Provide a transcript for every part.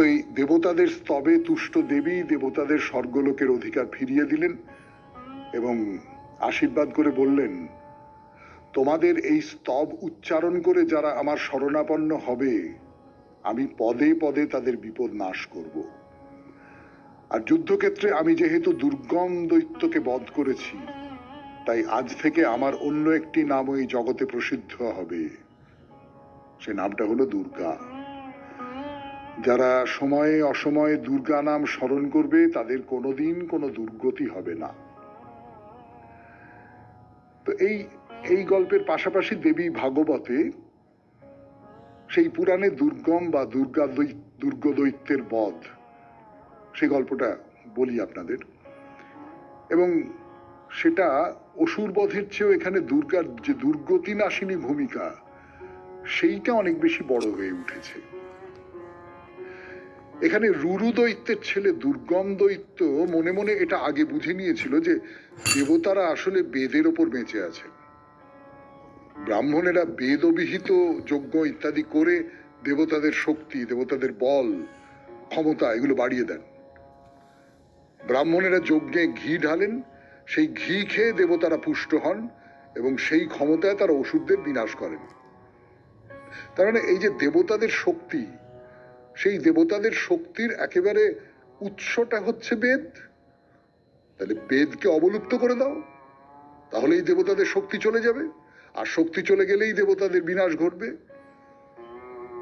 তো এই দেবতাদের স্তবে তুষ্ট দেবী দেবতাদের স্বর্গলোকের অধিকার ফিরিয়ে দিলেন এবং আশীর্বাদ করে বললেন, তোমাদের এই স্তব উচ্চারণ করে যারা আমার শরণাপন্ন হবে আমি পদে পদে তাদের বিপদ নাশ করব। আর যুদ্ধক্ষেত্রে আমি যেহেতু দুর্গম দৈত্যকে বধ করেছি, তাই আজ থেকে আমার অন্য একটি নাম এই জগতে প্রসিদ্ধ হবে। সে নামটা হলো দুর্গা। যারা সময়ে অসময়ে দুর্গা নাম স্মরণ করবে তাদের কোনোদিন কোনো দুর্গতি হবে না। তো এই গল্পের পাশাপাশি দেবী ভাগবতে সেই পুরাণে দুর্গম বা দুর্গ দৈত্যের বধ, সেই গল্পটা বলি আপনাদের। এবং সেটা অসুর বধের চেয়েও এখানে দুর্গার যে দুর্গতি নাশিনী ভূমিকা, সেইটা অনেক বেশি বড় হয়ে উঠেছে। এখানে রুরু দৈত্যের ছেলে দুর্গম দৈত্য মনে মনে এটা আগে বুঝে নিয়েছিল যে দেবতারা আসলে বেদের ওপর বেঁচে আছে। ব্রাহ্মণেরা বেদ অভিহিত যজ্ঞ ইত্যাদি করে দেবতাদের শক্তি, দেবতাদের বল, ক্ষমতা এগুলো বাড়িয়ে দেন। ব্রাহ্মণেরা যজ্ঞে ঘি ঢালেন, সেই ঘি খেয়ে দেবতারা পুষ্ট হন এবং সেই ক্ষমতায় তারা অসুরদের বিনাশ করেন। তার মানে এই যে দেবতাদের শক্তি, সেই দেবতাদের শক্তির একেবারে উৎসটা হচ্ছে বেদ। তাহলে বেদকে অবলুপ্ত করে দাও, তাহলেই দেবতাদের শক্তি চলে যাবে, আর শক্তি চলে গেলেই দেবতাদের বিনাশ ঘটবে।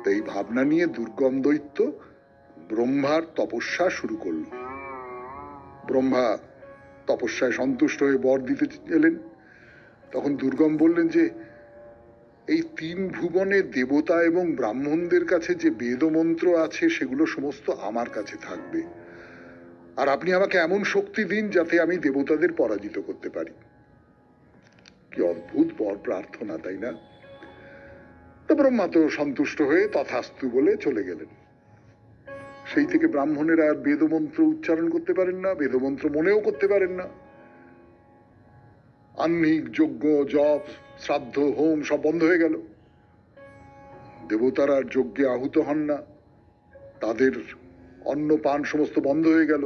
তাই এই ভাবনা নিয়ে দুর্গম দৈত্য ব্রহ্মার তপস্যা শুরু করল। ব্রহ্মা তপস্যায় সন্তুষ্ট হয়ে বর দিতে এলেন। তখন দুর্গম বললেন যে এই 3 ভুবনে দেবতা এবং ব্রাহ্মণদের কাছে যে বেদমন্ত্র আছে সেগুলো সমস্ত আমার কাছে থাকবে, আর আপনি আমাকে এমন শক্তি দিন যাতে আমি দেবতাদের পরাজিত করতে পারি। কি অদ্ভুত বর প্রার্থনা, তাই না? তো ব্রহ্মা তো সন্তুষ্ট হয়ে তথাস্তু বলে চলে গেলেন। সেই থেকে ব্রাহ্মণেরা আর বেদমন্ত্র উচ্চারণ করতে পারেন না, বেদমন্ত্র মনেও করতে পারেন না। আহ্নিক, যজ্ঞ, জপ, শ্রাদ্ধ, হোম সব বন্ধ হয়ে গেল। দেবতারা যজ্ঞে আহুত হন না, তাদের অন্ন পান সমস্ত বন্ধ হয়ে গেল,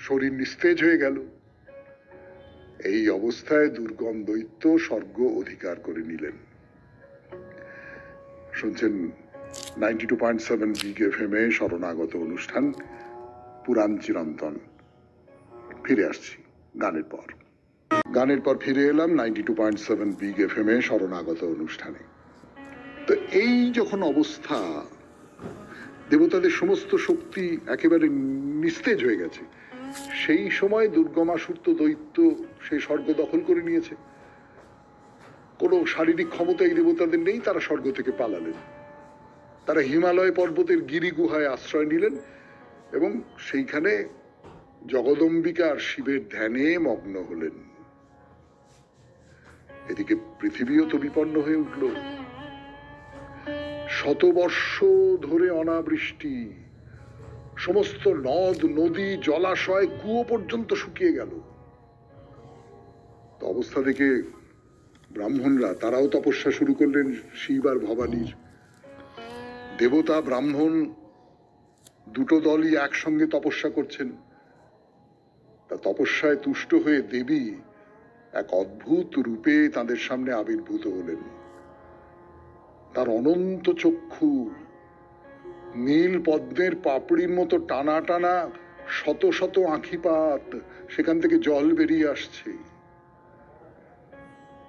শরীর নিস্তেজ হয়ে গেল। এই অবস্থায় দুর্গম দৈত্য স্বর্গ অধিকার করে নিলেন। শুনছেন 92.7 বিগ এফএম এ শরণাগত অনুষ্ঠান পুরাণ চিরন্তন। ফিরে আসছি গানের পর। গানের পর ফিরে এলাম 92.7 বিগ এফএম এ শরণাগত অনুষ্ঠানে। তো এই যখন অবস্থা, দেবতাদের সমস্ত শক্তি একেবারে নিস্তেজ হয়ে গেছে, সেই সময় দুর্গমাসুর দৈত্য সেই স্বর্গ দখল করে নিয়েছে। কোনো শারীরিক ক্ষমতা এই দেবতাদের নেই, তারা স্বর্গ থেকে পালালেন। তারা হিমালয় পর্বতের গিরি গুহায় আশ্রয় নিলেন এবং সেইখানে জগদম্বিকার শিবের ধ্যানে মগ্ন হলেন। এদিকে পৃথিবীও তো বিপন্ন হয়ে উঠল। শতবর্ষ ধরে অনাবৃষ্টি, সমস্ত নদ নদী জলাশয় কুয়ো পর্যন্ত শুকিয়ে গেল। তো অবস্থা দেখে ব্রাহ্মণরা তারাও তপস্যা শুরু করলেন শিব আর ভবানীর। দেবতা ব্রাহ্মণ দুটো দলই একসঙ্গে তপস্যা করছেন। তা তপস্যায় তুষ্ট হয়ে দেবী এক অদ্ভুত রূপে তাদের সামনে আবির্ভূত হলেন। তার অনন্ত চক্ষু, নীল পদ্মের পাপড়ির মতো টানা টানা শত শত আঁখিপাত, সেখান থেকে জল বেরিয়ে আসছে।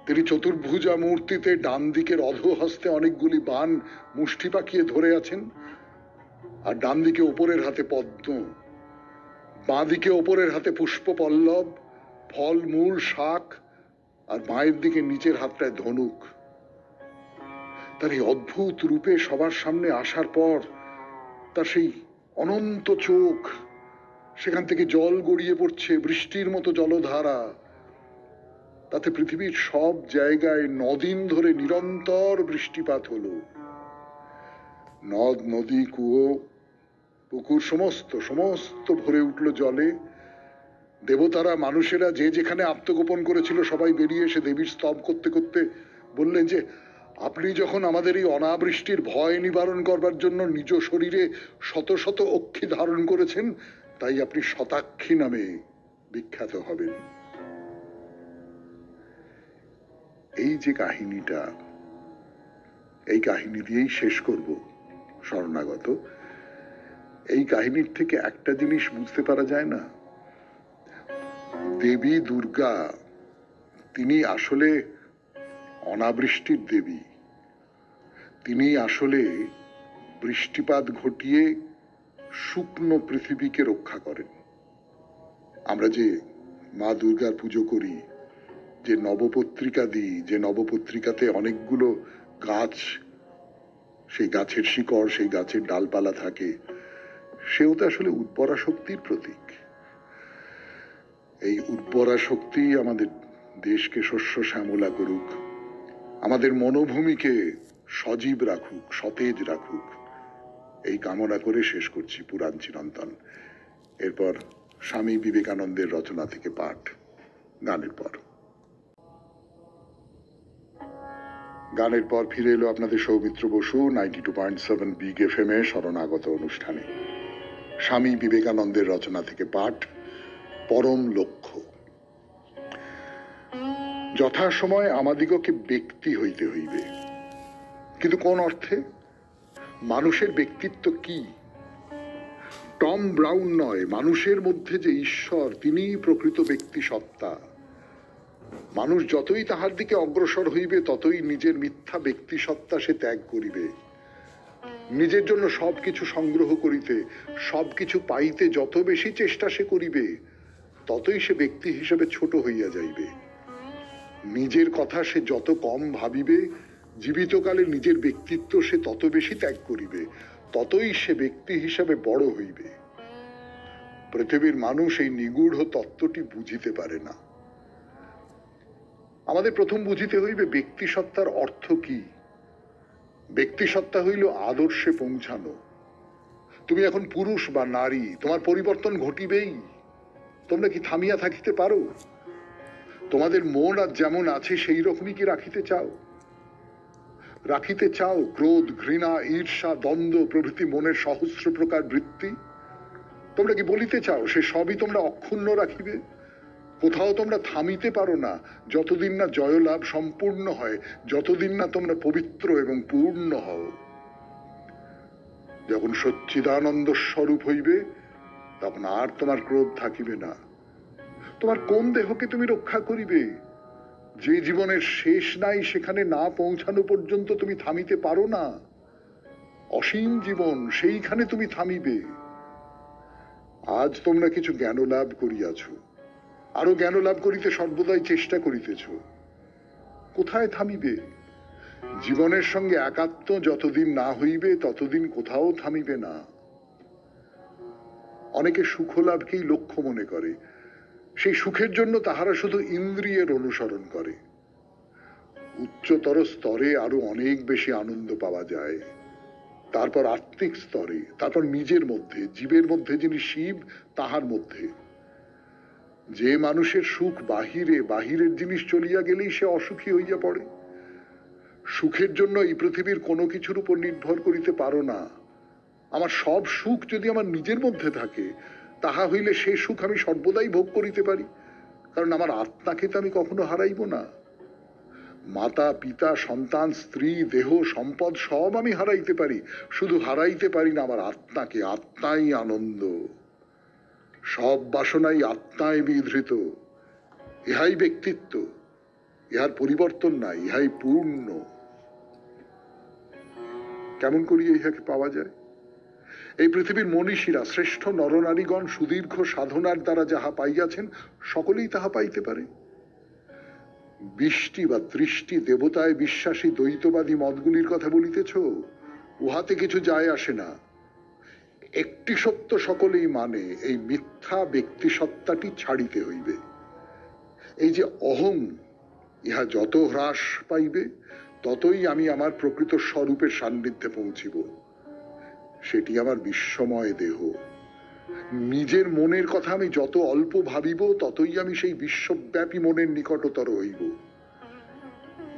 তিনি চতুর্ভুজা মূর্তিতে ডান দিকের অধোহস্তে অনেকগুলি বাণ মুষ্টি পাকিয়ে ধরে আছেন, আর ডান দিকে ওপরের হাতে পদ্ম, বাঁ দিকে ওপরের হাতে পুষ্প পল্লব, ফল মূল শাক, আর মায়ের দিকে নিচের হাতটায় ধনুক। তার এই অদ্ভুত রূপে সবার সামনে আসার পর তার সেই অনন্ত চোখ, সেখান থেকে জল গড়িয়ে পড়ছে বৃষ্টির মতো জলধারা। তাতে পৃথিবীর সব জায়গায় নদিন ধরে নিরন্তর বৃষ্টিপাত হলো। নদ নদী কুয়ো পুকুর সমস্ত সমস্ত ভরে উঠল জলে। দেবতারা মানুষেরা যে যেখানে আত্মগোপন করেছিল সবাই বেরিয়ে এসে দেবীর স্তব করতে করতে বললেন যে আপনি যখন আমাদের এই অনাবৃষ্টির ভয় নিবারণ করবার জন্য নিজ শরীরে শত শত অক্ষি ধারণ করেছেন, তাই আপনি শতাক্ষী নামে বিখ্যাত হবেন। এই যে কাহিনীটা, এই কাহিনী দিয়েই শেষ করব শরণাগত। এই কাহিনীর থেকে একটা জিনিস বুঝতে পারা যায় না, দেবী দুর্গা তিনি আসলে অনাবৃষ্টির দেবী। তিনি আসলে বৃষ্টিপাত ঘটিয়ে শুকনো পৃথিবীকে রক্ষা করেন। আমরা যে মা দুর্গার পুজো করি, যে নবপত্রিকা দিই, যে নবপত্রিকাতে অনেকগুলো গাছ, সেই গাছের শিকড়, সেই গাছের ডালপালা থাকে, সেও তো আসলে উর্বরা শক্তির প্রতীক। এই উর্বরা শক্তি আমাদের দেশকে শস্য শ্যামলা করুক, আমাদের মনোভূমিকে সজীব রাখুক, সতেজ রাখুক, এই কামনা করে শেষ করছি পুরাণ চিরন্তন। এরপর স্বামী বিবেকানন্দের রচনা থেকে পাঠ, গানের পর। গানের পর ফিরে এলো আপনাদের সৌমিত্র বসু 92.7 বিগ FM এ শরণাগত অনুষ্ঠানে। স্বামী বিবেকানন্দের রচনা থেকে পাঠ, পরম লক্ষ্য। যথাসময় আমাদিগকে ব্যক্তি হইতে হইবে, কিন্তু কোন অর্থে? মানুষের ব্যক্তিত্ব কি? টম ব্রাউন নয়, মানুষের মধ্যে যে ঈশ্বর, তিনিই প্রকৃত ব্যক্তি সত্তা। মানুষ যতই তাহার দিকে অগ্রসর হইবে, ততই নিজের মিথ্যা ব্যক্তি সত্তা সে ত্যাগ করিবে। নিজের জন্য সবকিছু সংগ্রহ করিতে, সবকিছু পাইতে যত বেশি চেষ্টা সে করিবে, ততই সে ব্যক্তি হিসেবে ছোট হইয়া যাইবে। নিজের কথা সে যত কম ভাবিবে, জীবিতকালে নিজের ব্যক্তিত্ব সে তত বেশি ত্যাগ করিবে, ততই সে ব্যক্তি হিসাবে বড় হইবে। পৃথিবীর মানুষ এই নিগূঢ় তত্ত্বটি বুঝিতে পারে না। আমাদের প্রথম বুঝিতে হইবে ব্যক্তি সত্তার অর্থ কি। ব্যক্তি সত্তা হইল আদর্শে পৌঁছানো। তুমি এখন পুরুষ বা নারী, তোমার পরিবর্তন ঘটিবেই। তোমরা কি থামিয়া থাকিতে পারো? তোমাদের মন আজ যেমন আছে সেই রকমই কি রাখিতে চাও? রাখিতে চাও ক্রোধ, ঘৃণা, ঈর্ষা, দ্বন্দ্ব প্রভৃতি মনের সহস্র প্রকার বৃত্তি? তোমরা কি বলিতে চাও সে সবই তোমরা অক্ষুণ্ণ রাখিবে? কোথাও তোমরা থামিতে পারো না যতদিন না জয়লাভ সম্পূর্ণ হয়, যতদিন না তোমরা পবিত্র এবং পূর্ণ হও। যখন সচ্চিদানন্দ স্বরূপ হইবে, তখন আর তোমার ক্রোধ থাকিবে না। তোমার কোন দেহকে তুমি রক্ষা করিবে? যে জীবনের শেষ নাই, সেখানে না পৌঁছানো পর্যন্ত তুমি থামিতে পারো না। অসীম জীবন, সেইখানে তুমি থামিবে। আজ তোমরা কিছু জ্ঞান লাভ করিয়াছ, আরো জ্ঞান লাভ করিতে সর্বদাই চেষ্টা করিতেছ। কোথায় থামিবে? জীবনের সঙ্গে একাত্ম যতদিন না হইবে, ততদিন কোথাও থামিবে না। অনেকে সুখ লাভকেই লক্ষ্য মনে করে। সেই সুখের জন্য তাহারা শুধু ইন্দ্রিয়ের অনুসরণ করে। উচ্চতর স্তরে আরো অনেক বেশি আনন্দ পাওয়া যায়। তারপর আত্মিক স্তরে, তারপর নিজের মধ্যে, জীবের মধ্যে যিনি শিব, তাহার মধ্যে। যে মানুষের সুখ বাহিরে, বাহিরের জিনিস চলিয়া গেলেই সে অসুখী হইয়া পড়ে। সুখের জন্য এই পৃথিবীর কোনো কিছুর উপর নির্ভর করিতে পারো না। আমার সব সুখ যদি আমার নিজের মধ্যে থাকে, তাহা হইলে সে সুখ আমি সর্বদাই ভোগ করিতে পারি, কারণ আমার আত্মাকে তো আমি কখনো হারাইব না। মাতা, পিতা, সন্তান, স্ত্রী, দেহ, সম্পদ সব আমি হারাইতে পারি, শুধু হারাইতে পারি না আমার আত্মাকে। আত্মাই আনন্দ। সব বাসনাই আত্মায় বিধৃত। ইহাই ব্যক্তিত্ব, ইহার পরিবর্তন নাই, ইহাই পূর্ণ। কেমন করিয়া ইহাকে পাওয়া যায়? এই পৃথিবীর মনীষীরা, শ্রেষ্ঠ নরনারীগণ সুদীর্ঘ সাধনার দ্বারা যাহা পাইয়াছেন, সকলেই তাহা পাইতে পারে। বৃষ্টি বা দৃষ্টি দেবতায় বিশ্বাসী দ্বৈতবাদী মতগুলির কথা বলিতেছ, উহাতে কিছু যায় আসে না। একটি সত্য সকলেই মানে, এই মিথ্যা ব্যক্তি সত্তাটি ছাড়িতে হইবে। এই যে অহং, ইহা যত হ্রাস পাইবে, ততই আমি আমার প্রকৃত স্বরূপের সান্নিধ্যে পৌঁছিব। সেটি আমার বিশ্বময় দেহ। নিজের মনের কথা আমি যত অল্প ভাবিব, ততই আমি সেই বিশ্বব্যাপী মনের নিকটতর হইব।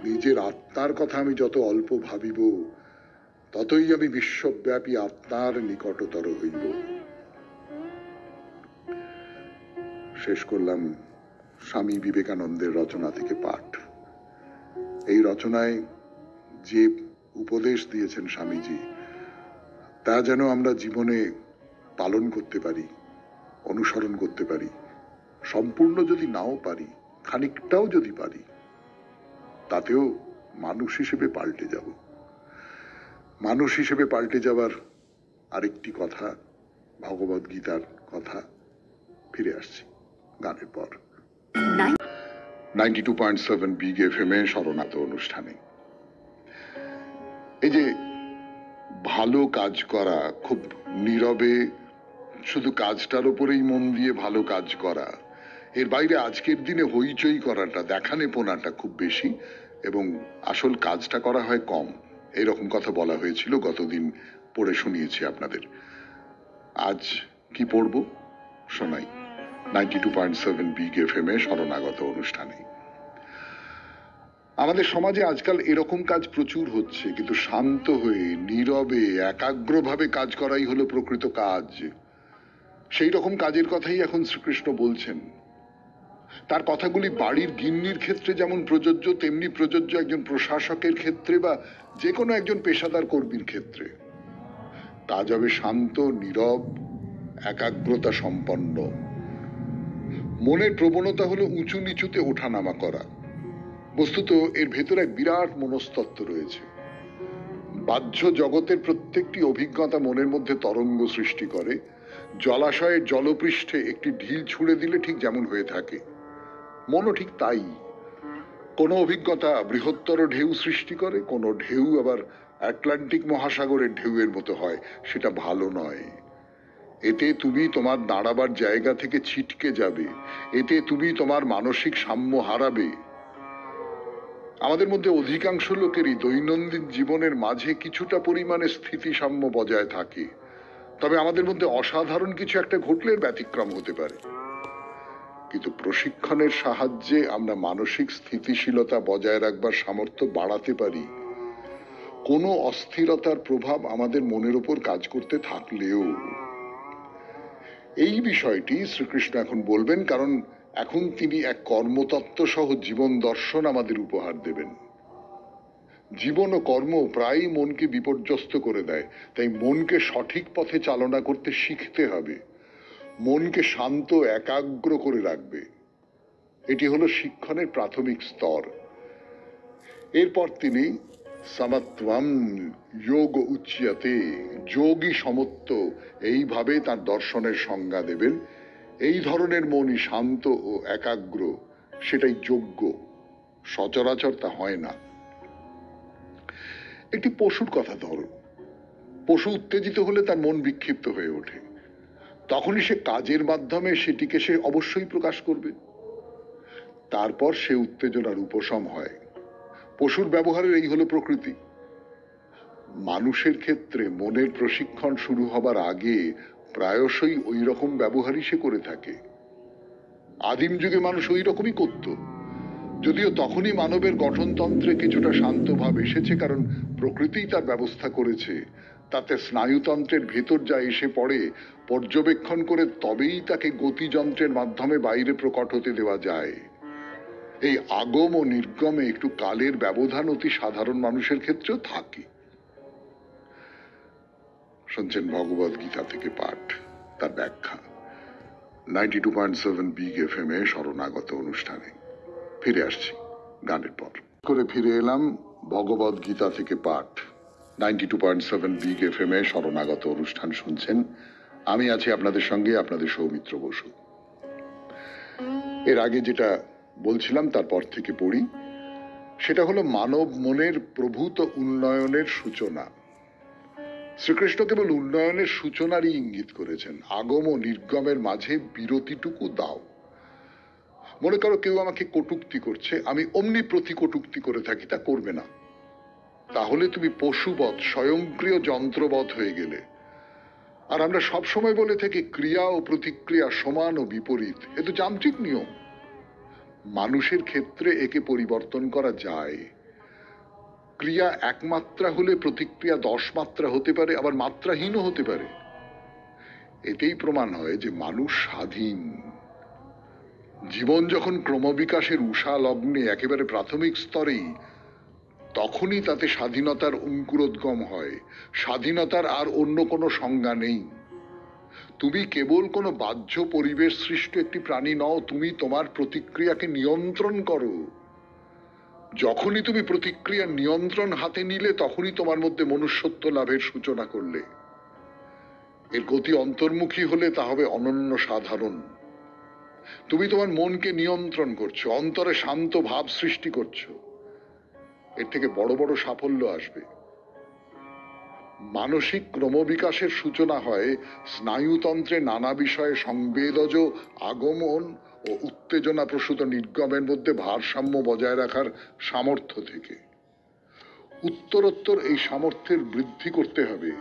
নিজের আত্মার কথা আমি যত অল্প ভাবিব, ততই আমি বিশ্বব্যাপী আত্মার নিকটতর হইব। শেষ করলাম স্বামী বিবেকানন্দের রচনা থেকে পাঠ। এই রচনায় যে উপদেশ দিয়েছেন স্বামীজি, তা যেন আমরা জীবনে পালন করতে পারি, অনুসরণ করতে পারি। সম্পূর্ণ যদি নাও পারি, খানিকটাও যদি পারি, তাতেও মানুষ হিসেবে পাল্টে যাব। মানুষ হিসেবে পাল্টে যাবার আরেকটি কথা, ভগবদ গীতার কথা। ফিরে আসছি গানের পর। 92.7 বিগ এফএম এ শরণাত অনুষ্ঠানে। এই যে ভালো কাজ করা, খুব নীরবে শুধু কাজটার উপরেই মন দিয়ে ভালো কাজ করা, এর বাইরে আজকের দিনে হইচই করাটা, দেখানেপনাটা খুব বেশি এবং আসল কাজটা করা হয় কম, এরকম কথা বলা হয়েছিল। গতদিন পড়ে শুনিয়েছি আপনাদের। আজ কি পড়ব শোনাই 92.7 বিগ এফএম এ শরণাগত অনুষ্ঠানে। আমাদের সমাজে আজকাল এরকম কাজ প্রচুর হচ্ছে, কিন্তু শান্ত হয়ে নীরবে একাগ্রভাবে কাজ করাই হলো প্রকৃত কাজ। সেই রকম কাজের কথাই এখন শ্রীকৃষ্ণ বলছেন। তার কথাগুলি বাড়ির গিন্নির ক্ষেত্রে যেমন প্রযোজ্য, তেমনি প্রযোজ্য একজন প্রশাসকের ক্ষেত্রে বা যে কোনো একজন পেশাদার কর্মীর ক্ষেত্রে। কাজ হবে শান্ত, নীরব, একাগ্রতা সম্পন্ন। মনের প্রবণতা হলো উঁচু নিচুতে ওঠানামা করা। বস্তুত এর ভেতরে এক বিরাট মনস্তত্ত্ব রয়েছে। বাহ্য জগতের প্রত্যেকটি অভিজ্ঞতা মনের মধ্যে তরঙ্গ সৃষ্টি করে। জলাশয়ের জলপৃষ্ঠে একটি ঢিল ছুঁড়ে দিলে ঠিক যেমন হয়ে থাকে, মনও ঠিক তাই। কোনো অভিজ্ঞতা বৃহত্তর ঢেউ সৃষ্টি করে, কোনো ঢেউ আবার আটলান্টিক মহাসাগরের ঢেউয়ের মতো হয়। সেটা ভালো নয়। এতে তুমি তোমার দাঁড়াবার জায়গা থেকে ছিটকে যাবে, এতে তুমি তোমার মানসিক সাম্য হারাবে। আমাদের মধ্যে অধিকাংশ লোকেরই দৈনন্দিন জীবনের মাঝে কিছুটা পরিমাণে স্থিতিসাম্য বজায় থাকে, তবে আমাদের মধ্যে অসাধারণ কিছু একটা ঘটলে ব্যতিক্রম হতে পারে। কিন্তু প্রশিক্ষণের সাহায্যে আমরা মানসিক স্থিতিশীলতা বজায় রাখবার সামর্থ্য বাড়াতে পারি। কোনো অস্থিরতার প্রভাব আমাদের মনের উপর কাজ করতে থাকলেও। এই বিষয়টি শ্রীকৃষ্ণ এখন বলবেন, কারণ এখন তিনি এক কর্মতত্ত্ব সহ জীবন দর্শন আমাদের উপহার দেবেন। জীবন ও কর্ম প্রায়ই মনকে বিপর্যস্ত করে দেয়, তাই মনকে সঠিক পথে চালনা করতে শিখতে হবে। মনকে শান্ত, একাগ্র করে রাখবে। এটি হলো শিক্ষণের প্রাথমিক স্তর। এরপর তিনি সমত্বম যোগ উচ্যতে, যোগী সমত্ব, এইভাবে তার দর্শনের সংজ্ঞা দেবেন। এই ধরনের মনই শান্ত ও একাগ্র, সেটাই যোগ্য। সচরাচর তা হয় না। একটি পশুর কথা ধরো। পশু উত্তেজিত হলে তার মন বিক্ষিপ্ত হয়ে ওঠে। তখনই সে কাজের মাধ্যমে সেটিকে সে অবশ্যই প্রকাশ করবে। তারপর সে উত্তেজনার উপশম হয়। পশুর ব্যবহারের এই হলো প্রকৃতি। মানুষের ক্ষেত্রে মনের প্রশিক্ষণ শুরু হবার আগে প্রায়শই ওই রকম ব্যবহারই সে করে থাকে। আদিম যুগে মানুষ ওই রকমই করত, যদিও তখনই মানবের গঠনতন্ত্রে কিছুটা শান্ত ভাব এসেছে, কারণ প্রকৃতিই তার ব্যবস্থা করেছে। তাতে স্নায়ুতন্ত্রের ভেতর যা এসে পড়ে পর্যবেক্ষণ করে তবেই তাকে গতিযন্ত্রের মাধ্যমে বাইরে প্রকট হতে দেওয়া যায়। এই আগম ও নির্গমে একটু কালের ব্যবধান অতি সাধারণ মানুষের ক্ষেত্রেও থাকে। শুনছেন ভগবদ গীতা থেকে পাঠ, তার ব্যাখ্যা 92.7 বিগ এফএম এ শরণাগত অনুষ্ঠানে। ফিরে আসছি গানের পর। করে ফিরে এলাম ভগবদ গীতা থেকে পাঠ 92.7 বিগ এফএম এ শরণাগত অনুষ্ঠান শুনছেন। আমি আছি আপনাদের সঙ্গে, আপনাদের সৌমিত্র বসু। এর আগে যেটা বলছিলাম তারপর থেকে পড়ি। সেটা হলো মানব মনের প্রভূত উন্নয়নের সূচনা। শ্রীকৃষ্ণ কেবল উন্নয়নের সূচনারই ইঙ্গিত করেছেন। আগম ও নির্গমের মাঝে বিরতিটুকু দাও। মনে করো কেউ আমাকে কটূক্তি করছে, আমি অমনি প্রতি কটূক্তি করে থাকি, তা করবে না। তাহলে তুমি পশুবৎ, স্বয়ংক্রিয় যন্ত্রবৎ হয়ে গেলে। আর আমরা সব সময় বলে থাকি ক্রিয়া ও প্রতিক্রিয়া সমান ও বিপরীত, এ তো যান্ত্রিক নিয়ম। মানুষের ক্ষেত্রে একে পরিবর্তন করা যায়। ক্রিয়া এক মাত্রা হলে প্রতিক্রিয়া 10 মাত্রা হতে পারে, আবার মাত্রাহীনও হতে পারে। এতেই প্রমাণ হয় যে মানুষ স্বাধীন। জীবন যখন ক্রমবিকাশের উষা লগ্নে একেবারে প্রাথমিক স্তরেই, তখনই তাতে স্বাধীনতার অঙ্কুরোদ্গম হয়। স্বাধীনতার আর অন্য কোনো সংজ্ঞা নেই। তুমি কেবল কোনো বাহ্য পরিবেশ সৃষ্ট একটি প্রাণী নও, তুমি তোমার প্রতিক্রিয়াকে নিয়ন্ত্রণ করো। যখনই তুমি প্রতিক্রিয়ার নিয়ন্ত্রণ হাতে নিলে, তখনই তোমার মধ্যে মনুষ্যত্ব লাভের সূচনা করলে। এর গতি অন্তর্মুখী হলে তা হবে অনন্য সাধারণ। তুমি তোমার মনকে নিয়ন্ত্রণ করছো, অন্তরে শান্ত ভাব সৃষ্টি করছো। এর থেকে বড় বড় সাফল্য আসবে। মানসিক ক্রমবিকাশের সূচনা হয় স্নায়ুতন্ত্রে নানা বিষয়ে সংবেদজ আগমন ও উত্তেজনা প্রসূত নির্গমের মধ্যে ভারসাম্য বজায় রাখার সামর্থ্য থেকে। উত্তরোত্তর এই সামর্থ্যের বৃদ্ধি করতে হবে।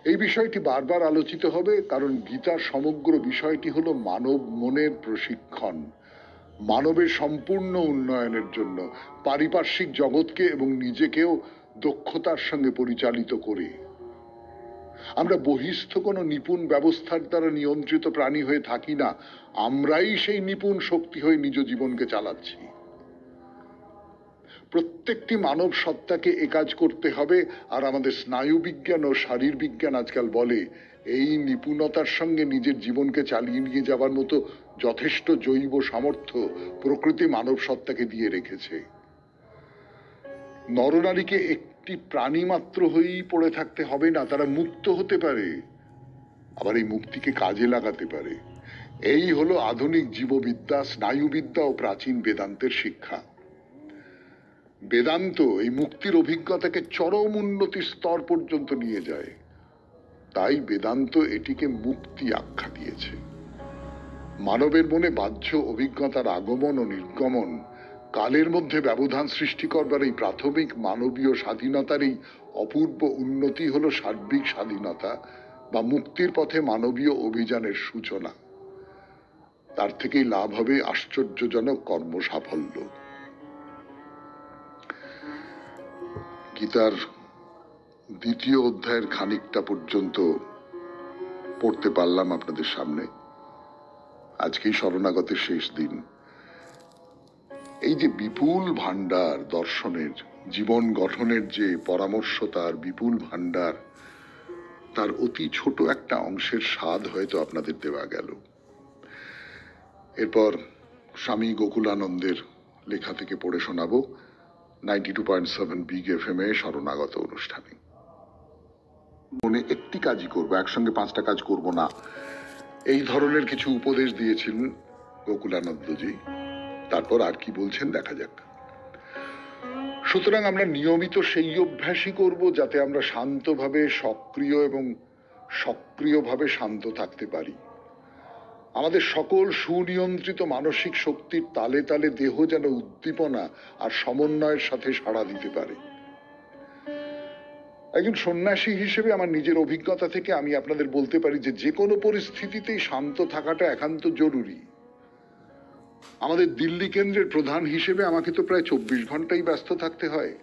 এই বিষয়টি বারবার আলোচিত হবে, কারণ গীতার সমগ্র বিষয়টি হলো মানব মনের প্রশিক্ষণ, মানবের সম্পূর্ণ উন্নয়নের জন্য, পারিপার্শ্বিক জগৎকে এবং নিজেকেও দক্ষতার সঙ্গে পরিচালিত করে। আমরা বহিস্থ কোনো নিপুণ ব্যবস্থার দ্বারা নিয়ন্ত্রিত প্রাণী হয়ে থাকি না, আমরাই সেই নিপুণ শক্তি হয়ে নিজ জীবনকে চালাচ্ছি। প্রত্যেকটি মানব সত্তাকে এ কাজ করতে হবে। আর আমাদের স্নায়ু বিজ্ঞান ও শারীর বিজ্ঞান আজকাল বলে, এই নিপুণতার সঙ্গে নিজের জীবনকে চালিয়ে নিয়ে যাবার মতো যথেষ্ট জৈব সামর্থ্য প্রকৃতি মানব সত্তাকে দিয়ে রেখেছে। নরনারীকে একটি প্রাণী মাত্র হয়েই পড়ে থাকতে হবে না, তারা মুক্ত হতে পারে, আবার এই মুক্তিকে কাজে লাগাতে পারে। এই হলো আধুনিক জীববিদ্যা, স্নায়ুবিদ্যা ও প্রাচীন বেদান্তের শিক্ষা। বেদান্ত এই মুক্তির অভিজ্ঞতাকে চরম উন্নতির স্তর পর্যন্ত নিয়ে যায়। তাই বেদান্ত এটিকে মুক্তি আখ্যা দিয়েছে। মানবের মনে বাহ্য অভিজ্ঞতার আগমন ও নির্গমন, কালের মধ্যে ব্যবধান সৃষ্টি করবার এই প্রাথমিক মানবীয় স্বাধীনতারই অপূর্ব উন্নতি হলো সার্বিক স্বাধীনতা বা মুক্তির পথে মানবীয় অভিযানের সূচনা। তার থেকেই লাভ হবে আশ্চর্যজনক কর্ম সাফল্য। গীতার 2য় অধ্যায়ের খানিকটা পর্যন্ত পড়তে পারলাম আপনাদের সামনে। আজকেই শরণাগতের শেষ দিন। এই যে বিপুল ভান্ডার দর্শনের, জীবন গঠনের যে পরামর্শ, তার বিপুল ভান্ডার, তার অতি ছোট একটা অংশের স্বাদ হয়তো আপনাদের দেওয়া গেল। এরপর স্বামী গোকুলানন্দের লেখা থেকে পড়ে শোনাবো 92.7 বিগ FM এ শরণাগত অনুষ্ঠানে। মনে একটি কাজই করবো, একসঙ্গে 5টা কাজ করব না, এই ধরনের কিছু উপদেশ দিয়েছিলেন গোকুলানন্দজি। তারপর আর কি বলছেন দেখা যাক। সুতরাং আমরা নিয়মিত সেই অভ্যাসই করব যাতে আমরা শান্তভাবে সক্রিয় এবং সক্রিয়ভাবে শান্ত থাকতে পারি। আমাদের সকল সুনিয়ন্ত্রিত মানসিক শক্তির তালে তালে দেহ যেন উদ্দীপনা আর সমন্বয়ের সাথে সাড়া দিতে পারে। একজন সন্ন্যাসী হিসেবে আমার নিজের অভিজ্ঞতা থেকে আমি আপনাদের বলতে পারি যে কোনো পরিস্থিতিতেই শান্ত থাকাটা একান্ত জরুরি। আমাদের দিল্লি কেন্দ্রের প্রধান হিসেবে আমাকে তো প্রায় 24 ঘন্টাই ব্যস্ত থাকতে হয়।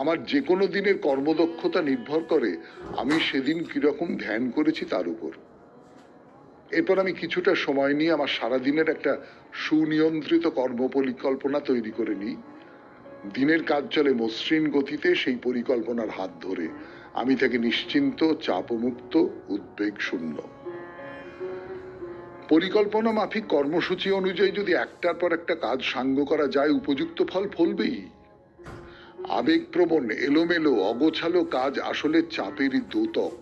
আমার যে কোনো দিনের কর্মদক্ষতা নির্ভর করে আমি সেদিন কিরকম ধ্যান করেছি তার উপর। এরপর আমি কিছুটা সময় নিয়ে আমার সারাদিনের একটা সুনিয়ন্ত্রিত কর্ম পরিকল্পনা তৈরি করে নিই। দিনের কাজ চলে মসৃণ গতিতে, সেই পরিকল্পনার হাত ধরে আমি থাকি নিশ্চিন্ত, চাপমুক্ত, উদ্বেগ শূন্য। পরিকল্পনা মাফিক কর্মসূচি অনুযায়ী যদি একটার পর একটা কাজ সাঙ্গ করা যায়, উপযুক্ত ফল ফলবেই। আবেগপ্রবণ, এলোমেলো, অগোছালো কাজ আসলে চাপেরই দ্যোতক।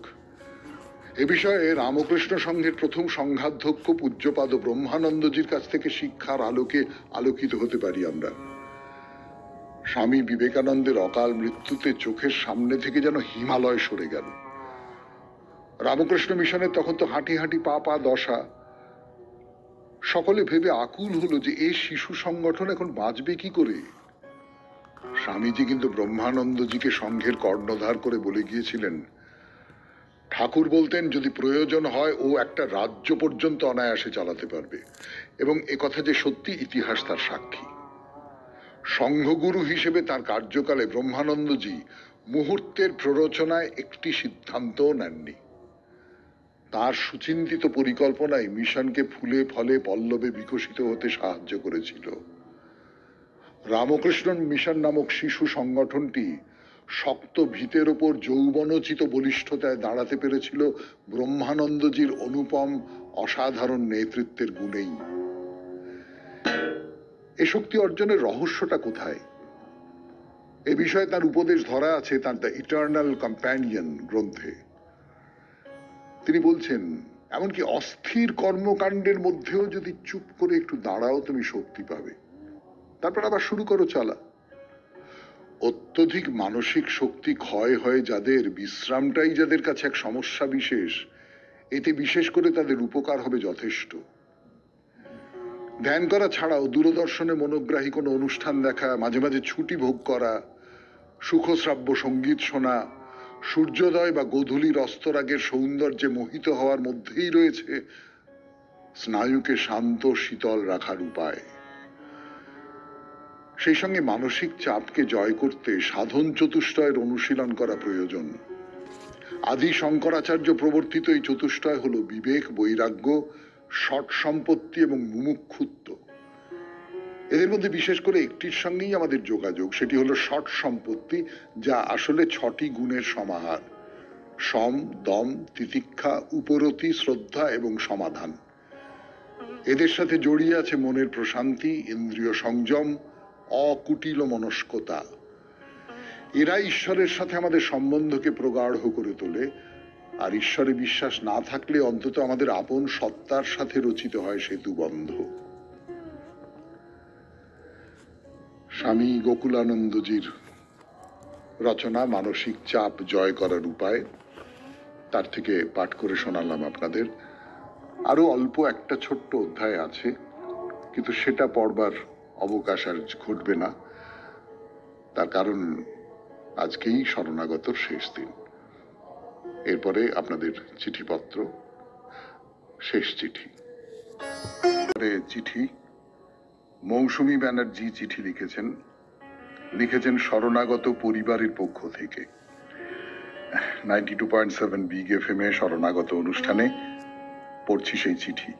এ বিষয়ে রামকৃষ্ণ সংঘের প্রথম সংঘাধ্যক্ষ পূজ্যপাদ ব্রহ্মানন্দজির কাছ থেকে শিক্ষার আলোকে আলোকিত হতে পারি আমরা। স্বামী বিবেকানন্দের অকাল মৃত্যুতে চোখের সামনে থেকে যেন হিমালয় সরে গেল। রামকৃষ্ণ মিশনের তখন তো হাঁটি হাঁটি পা পা দশা। সকলে ভেবে আকুল হলো যে এই শিশু সংগঠন এখন বাঁচবে কি করে। স্বামীজি কিন্তু ব্রহ্মানন্দজিকে সংঘের কর্ণধার করে বলে গিয়েছিলেন, ঠাকুর বলতেন যদি প্রয়োজন হয় ও একটা রাজ্য পর্যন্ত অনায়াসে চালাতে পারবে, এবং একথা যে সত্যি ইতিহাস তার সাক্ষী। সংঘগুরু হিসেবে তার কার্যকালে ব্রহ্মানন্দজি মুহূর্তের প্ররোচনায় একটি সিদ্ধান্তও নেননি। তার সুচিন্তিত পরিকল্পনায় মিশনকে ফুলে ফলে পল্লবে বিকশিত হতে সাহায্য করেছিল। রামকৃষ্ণ মিশন নামক শিশু সংগঠনটি শক্ত ভিতের ওপর যৌবনোচিত বলিষ্ঠতায় দাঁড়াতে পেরেছিল ব্রহ্মানন্দজির অনুপম অসাধারণ নেতৃত্বের গুণেই। এ শক্তি অর্জনের রহস্যটা কোথায়? এ বিষয়ে তার উপদেশ ধরা আছে তার দ্য ইটার্নাল কম্প্যানিয়ন গ্রন্থে। তিনি বলছেন, এমনকি অস্থির কর্মকাণ্ডের মধ্যেও যদি চুপ করে একটু দাঁড়াও তুমি শক্তি পাবে, তারপর আবার শুরু করো চলা। অত্যধিক মানসিক শক্তি ক্ষয় হয় যাদের, বিশ্রামটাই যাদের কাছে এক সমস্যা বিশেষ, এতে বিশেষ করে তাদের উপকার হবে যথেষ্ট। ধ্যান করা ছাড়াও দূরদর্শনে মনোগ্রাহী কোনো অনুষ্ঠান দেখা, মাঝে মাঝে ছুটি ভোগ করা, সুখশ্রাব্য সঙ্গীত শোনা, সূর্যোদয় বা গোধূলির অস্তরাগের সৌন্দর্যে মোহিত হওয়ার মধ্যেই রয়েছে স্নায়ুকে শান্ত শীতল রাখার উপায়। সেই সঙ্গে মানসিক চাপকে জয় করতে সাধন চতুষ্টয়ের অনুশীলন করা প্রয়োজন। আদি শঙ্করাচার্য প্রবর্তিত এই চতুষ্টয় হল বিবেক, বৈরাগ্য, ষট সম্পত্তি এবং মুমুক্ষুত্ব। এদের মধ্যে বিশেষ করে একটির সঙ্গেই আমাদের যোগাযোগ, সেটি হলো ষট সম্পত্তি, যা আসলে 6টি গুণের সমাহার: সম, দম, তিতিক্ষা, উপরতি, শ্রদ্ধা এবং সমাধান। এদের সাথে জড়িয়ে আছে মনের প্রশান্তি, ইন্দ্রিয় সংযম, অকুটিল মনস্কতা। এরা ঈশ্বরের সাথে আমাদের সম্বন্ধকে প্রগাঢ় করে তোলে। আর ঈশ্বরে বিশ্বাস না থাকলে অন্তত আমাদের আপন সত্তার সাথে রচিত হয় সেতুবন্ধ। স্বামী গোকুলানন্দজির রচনা মানসিক চাপ জয় করার উপায়, তার থেকে পাঠ করে শোনালাম আপনাদের। আরো অল্প একটা ছোট্ট অধ্যায় আছে, কিন্তু সেটা পড়বার অবকাশ আর ঘটবে না। তার কারণ আজকেই শরণাগতর শেষ দিন। এরপরে আপনাদের চিঠিপত্র, শেষ চিঠি। চিঠি মৌসুমী ব্যানার্জি চিঠি লিখেছেন শরণাগত পরিবারের পক্ষ থেকে। 92.7 বিগ এফএম এ শরণাগত অনুষ্ঠানে পড়ছি সেই চিঠি।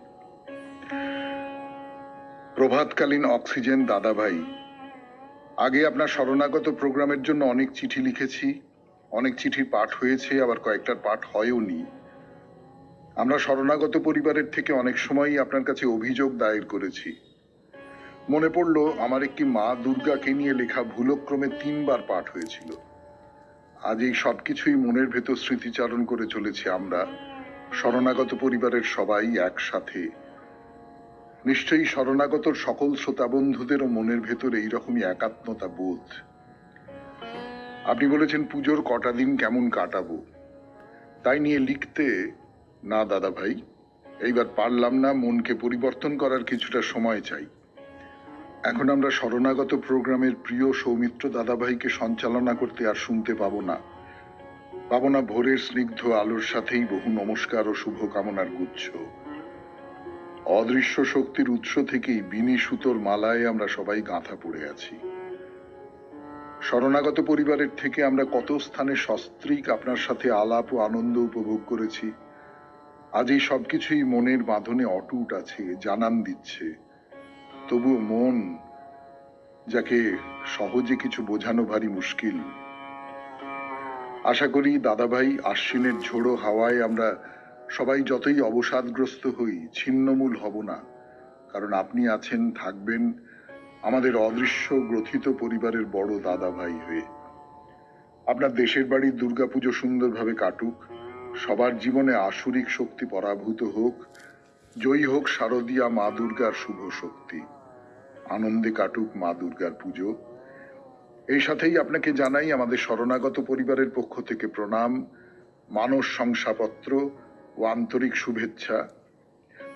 প্রভাতকালীন অক্সিজেন দাদাভাই, আগে আপনার শরণাগত প্রোগ্রামের জন্য অনেক চিঠি লিখেছি, অনেক চিঠি পাঠ হয়েছে, আবার কয়েকটার পাঠ হয়ওনি। আমরা শরণাগত পরিবারের থেকে অনেক সময়ই আপনার কাছে অভিযোগ দায়ের করেছি। মনে পড়লো আমার একটি মা দুর্গাকে নিয়ে লেখা ভুলক্রমে 3 বার পাঠ হয়েছিল। আজ এই সবকিছুই মনের ভেতর স্মৃতিচারণ করে চলেছি আমরা, শরণাগত পরিবারের সবাই একসাথে। নিশ্চয়ই শরণাগতর সকল শ্রোতা বন্ধুদেরও মনের ভেতর এইরকমই একাত্মতা বোধ। আপনি বলেছেন পুজোর কটা দিন কেমন কাটাবো, তাই নিয়ে লিখতে না দাদা ভাই, এইবার পারলাম না, মনকে পরিবর্তন করার কিছুটা সময় চাই। এখন আমরা শরণাগত প্রোগ্রামের প্রিয় সৌমিত্র দাদাভাইকে সঞ্চালনা করতে আর শুনতে পাবো না ভোরের স্নিগ্ধ আলোর সাথেই বহু নমস্কার ও শুভকামনার গুচ্ছ। অদৃশ্য শক্তির উৎস থেকেই বিনি সুতোর মালায় আমরা সবাই গাঁথা পড়ে আছি। শরণাগত পরিবারের থেকে আমরা কত স্থানে সস্ত্রীক আপনার সাথে আলাপ ও আনন্দ উপভোগ করেছি। আজ এই সবকিছুই মনের বাঁধনে অটুট আছে, জানান দিচ্ছে। তবুও মন, যাকে সহজে কিছু বোঝানো ভারী মুশকিল। আশা করি দাদাভাই, আশ্বিনের ঝোড়ো হাওয়ায় আমরা সবাই যতই অবসাদগ্রস্ত হই, ছিন্নমূল হব না, কারণ আপনি আছেন, থাকবেন আমাদের অদৃশ্য গ্রথিত পরিবারের বড় দাদাভাই হয়ে। আপনার দেশের বাড়ির দুর্গাপুজো সুন্দরভাবে কাটুক, সবার জীবনে আসুরিক শক্তি পরাভূত হোক, জয়ী হোক শারদীয়া মা দুর্গার শুভ শক্তি, আনন্দে কাটুক মা দুর্গার পুজো। এই সাথেই আপনাকে জানাই আমাদের শরণাগত পরিবারের পক্ষ থেকে প্রণাম, মানস শংসাপত্র ও আন্তরিক শুভেচ্ছা।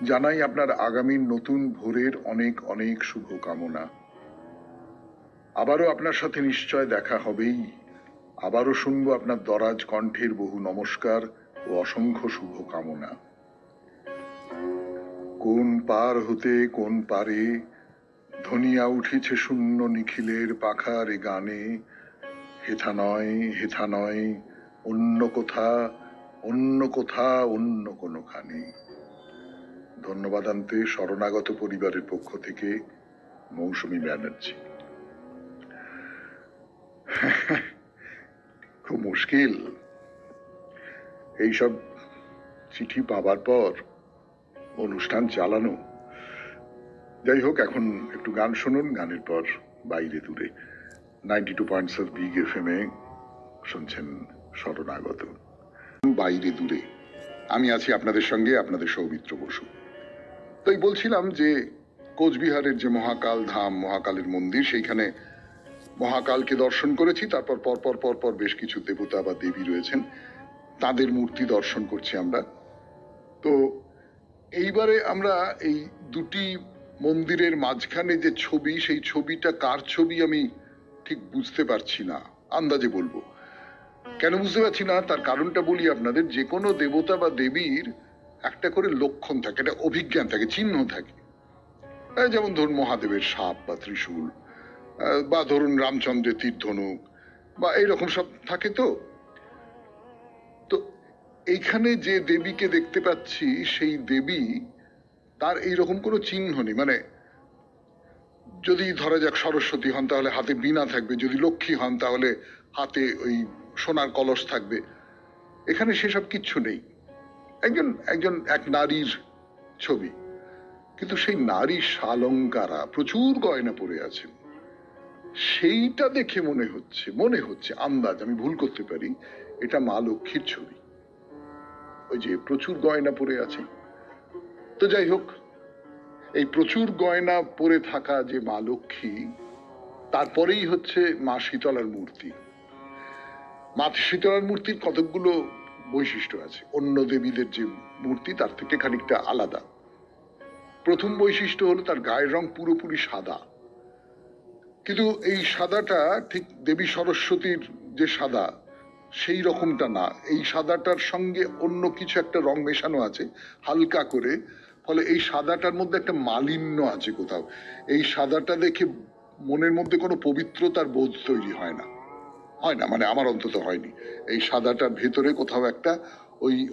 জানাই আপনার আগামীর নতুন ভোরের অনেক অনেক শুভকামনা। আবারও আপনার সাথে নিশ্চয় দেখা হবেই। আবারও শুনবো আপনার দরাজ কণ্ঠের বহু নমস্কার ও অসংখ্য শুভকামনা। কোন পার হতে কোন পারে ধনিয়া উঠিছে শূন্য নিখিলের পাখার এ গানে, হেথা নয় অন্য কোথা, অন্য কোথা, অন্য কোনোখানে। ধন্যবাদ আনতে শরণাগত পরিবারের পক্ষ থেকে মৌসুমী ব্যানার্জি। খুব মুশকিল এইসব চিঠি পাবার পর অনুষ্ঠান চালানো। যাই হোক, এখন একটু গান শুনুন, গানের পর বাইরে দূরে 92.7 বিগ FM এ শুনছেন শরণাগত। বাইরে দূরে আমি আছি আপনাদের সঙ্গে, আপনাদের সৌমিত্র বসু। তাই বলছিলাম যে কোচবিহারের যে মহাকাল ধাম, মহাকালের মন্দির, সেইখানে মহাকালকে দর্শন করেছি। তারপর পরপর বেশ কিছু দেবতা বা দেবী রয়েছেন, তাদের মূর্তি দর্শন করছি আমরা। তো এইবারে আমরা এই দুটি মন্দিরের মাঝখানে যে ছবি, সেই ছবিটা কার ছবি আমি ঠিক বুঝতে পারছি না, আন্দাজে বলবো। কেন বুঝতে পারছি না তার কারণটা বলি আপনাদের। যে কোনো দেবতা বা দেবীর একটা করে লক্ষণ থাকে, একটা অভিজ্ঞান থাকে, চিহ্ন থাকে। যেমন ধরুন মহাদেবের সাপ বা ত্রিশূল, বা ধরুন রামচন্দ্রের তীর ধনুক, বা এইরকম সব থাকে। তো এইখানে যে দেবীকে দেখতে পাচ্ছি, সেই দেবী তার এইরকম কোনো চিহ্ন নেই। মানে যদি ধরা যাক সরস্বতী হন তাহলে হাতে বীণা থাকবে, যদি লক্ষ্মী হন তাহলে হাতে ওই সোনার কলস থাকবে। এখানে সেসব কিচ্ছু নেই। এক নারীর ছবি, কিন্তু সেই নারী শালঙ্কারা, প্রচুর গয়না পরে আছেন। সেইটা দেখে মনে হচ্ছে আন্দাজ, আমি ভুল করতে পারি, এটা মা লক্ষ্মীর ছবি। ওই যে প্রচুর গয়না পরে আছে। তো যাই হোক, এই প্রচুর গয়না পরে থাকা যে মা লক্ষ্মী, তারপরেই হচ্ছে মা শীতলার মূর্তি। মা শীতলার মূর্তির কতকগুলো বৈশিষ্ট্য আছে, অন্য দেবীদের যে মূর্তি তার থেকে খানিকটা আলাদা। প্রথম বৈশিষ্ট্য হলো তার গায়ের রং পুরোপুরি সাদা। কিন্তু এই সাদাটা ঠিক দেবী সরস্বতীর যে সাদা সেই রকমটা না। এই সাদাটার সঙ্গে অন্য কিছু একটা রং মেশানো আছে হালকা করে, ফলে এই সাদাটার মধ্যে একটা মালিন্য আছে কোথাও। এই সাদাটা দেখে মনের মধ্যে কোনো পবিত্রতার বোধ তৈরি হয় না, মানে আমার অন্তত হয়নি। এই সাদাটার ভেতরে কোথাও একটা